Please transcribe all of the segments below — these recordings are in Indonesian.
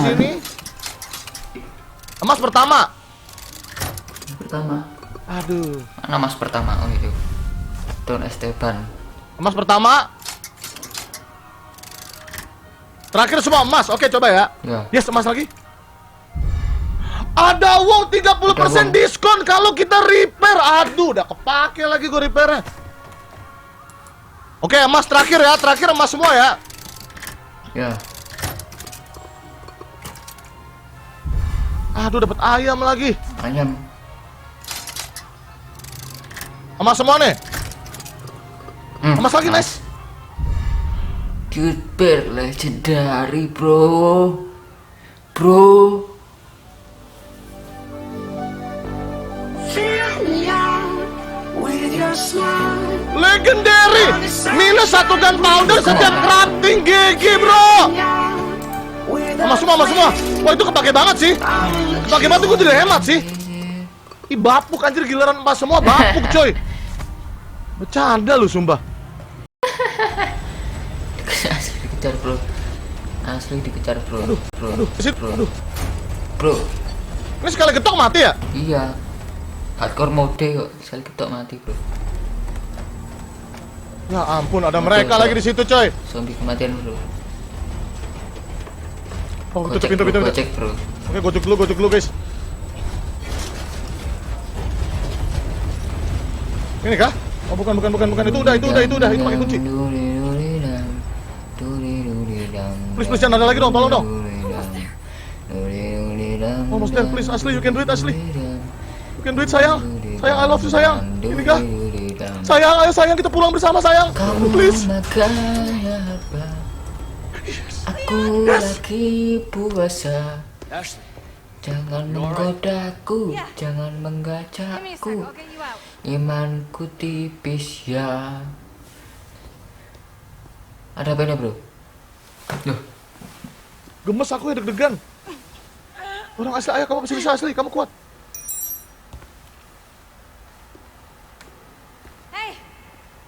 sini. Emas pertama. Aduh. Mana emas pertama? Oh itu. Don Esteban. Emas pertama. Terakhir semua emas. Oke, coba ya. Ya. Yes, emas lagi. Ada wow 30% diskon kalau kita repair. Aduh, udah kepake lagi gue repairnya. Oke, emas terakhir ya. Terakhir emas semua ya. Ya. Aduh, dapat ayam lagi. Ayam. Emas semua nih. Emas lagi, nice. Super legendary, bro. Bro. Legendary. Minus 1 gunpowder setiap crafting. GG, bro. Emas semua, emas semua. Wah, itu kepake banget sih. Kepake banget, gue tidak hemat sih. Ih, bapuk anjir, giliran emas semua bapuk, coy. Bercanda lu, sumpah. Asli dikejar, bro. Asli dikejar, bro. Aduh, Bro. aduh, Bro. aduh. Bro. Ini sekali getok mati ya? Iya. Hardcore mode kok. Sekali ketok mati, bro. Ya ampun, ada mereka lagi di situ, coy. Zombie kematian, bro. Oh, tutup pintu. Gocek, bro. Oke, gojek dulu, guys. Ini kah? Oh, bukan. Itu udah. Itu pakai kunci. Please, jangan ada lagi dong, tolong dong. Oh, Mas Dan, please, Asli, you can do it, Asli. You can do it, sayang. Sayang, I love you, sayang. Ini kah? Sayang, ayo sayang, kita pulang bersama, sayang. Please. Aku lagi puasa. Jangan menggodaku, jangan menggajakku. Imanku tipis ya. Ada apa ini, bro? Loh, Gemes aku ya, deg-degan. Orang Asli, ayo kamu bisa Asli, kamu kuat.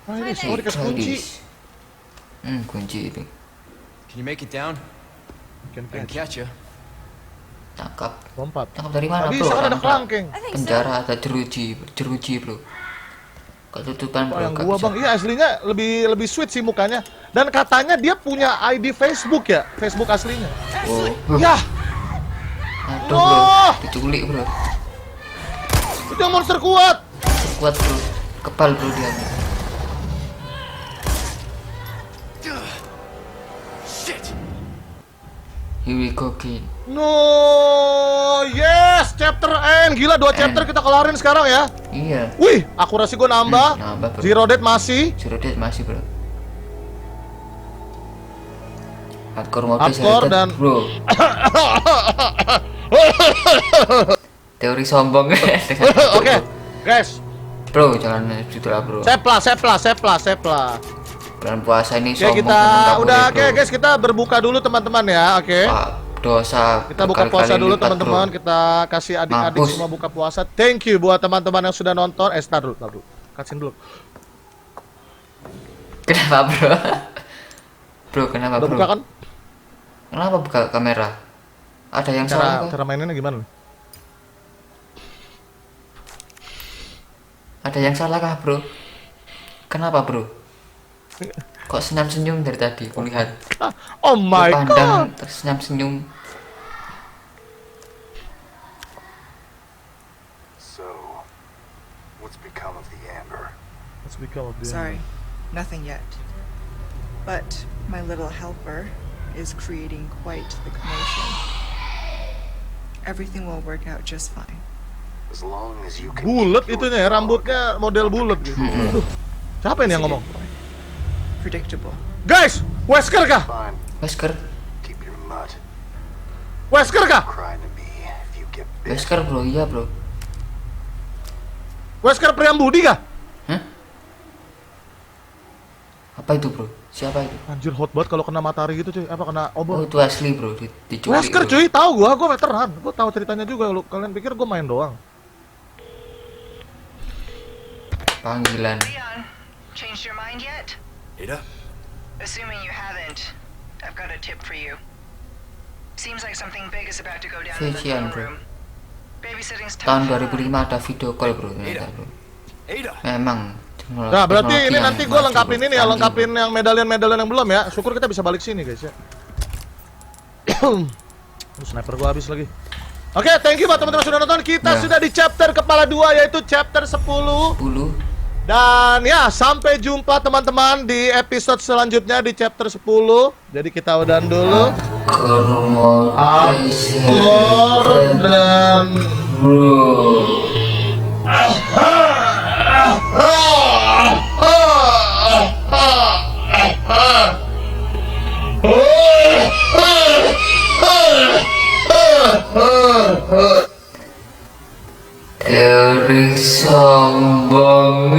Nah, ini semua dikasih kunci. Kunci itu. Can you make it down? I can catch you. Tangkap. Lompat. Tangkap dari mana, Tadi bro? kan ada kelangking. Penjara ada jeruji, bro. Ketutupan, bro. Yang gua, Bang. Iya, aslinya lebih sweet sih mukanya. Dan katanya dia punya ID Facebook ya, Facebook aslinya. Oh. Ya. Aduh, bro. Diculik, bro. Itu yang monster kuat. Kuat, bro. Kebal, bro, dia. Here we go again. No, yes, chapter end. Gila, 2 chapter kita kelarin sekarang ya. Iya. Wih, akurasi gue nambah. Nambah, bro. Zero death masih. Zero death masih, bro. Hardcore mode Hardcore dan bro. Teori sombong. Oke, guys. Bro, jangan gitu lah, bro. Save lah. Bulan puasa ini Oke, sombong. kita udah oke, guys, kita berbuka dulu teman-teman ya. Oke. Dosa. Kita buka puasa dulu teman-teman. Kita kasih adik-adik semua buka puasa. Thank you buat teman-teman yang sudah nonton. Start dulu. Kasihin dulu. Kenapa, bro? Bro, kenapa, udah bro? Buka kan? Kenapa buka kamera? Ada yang salah kok? Cara mainnya gimana? Ada yang salah kah, bro? Kenapa, bro? Kok senyum-senyum dari tadi? Kulihat. Oh my pandang, god. terus senyum-senyum. So, what's become of the amber? Sorry, nothing yet. But my little helper is creating quite the commotion. Everything will work out just fine. As long as you can Bulat keep itunya ya, your rambutnya model bulat gitu. Aduh. Siapa ini yang ngomong? Predictable. Guys, Wesker kah? fine, Wesker, keep your mud. Wesker kah? Cry to me if you get bit. Wesker, bro, iya, bro. Wesker Priambudi kah? Hah? Apa itu, bro? Siapa itu? Anjir, hot banget kalau kena matahari gitu, cuy. Apa kena Oh, obor? itu asli, bro. Diculik, Wesker, bro. cuy, tahu gua veteran. Gua tahu ceritanya juga. Lu kalian pikir gua main doang? Panggilan. Leon, changed your mind yet? Ada? Assuming you haven't, I've got a tip for you. Seems like something big is about to go down in the Fecian, throne bro. room. Babysitting's Tahun tough. 2005 ada video call bro ternyata bro. Ada. Memang Nah, berarti teknologi ini yang nanti gue maju, lengkapin bro. ini ya, Canggih, lengkapin bro. yang medalion-medalion yang belum ya. Syukur kita bisa balik sini guys ya. Sniper gue habis lagi. Oke, thank you buat teman-teman sudah nonton. Kita Ya. sudah di chapter kepala 2 yaitu chapter 10. 10. Dan ya, sampai jumpa teman-teman di episode selanjutnya di chapter 10. Jadi kita udahan dulu. Dan Teori sombong.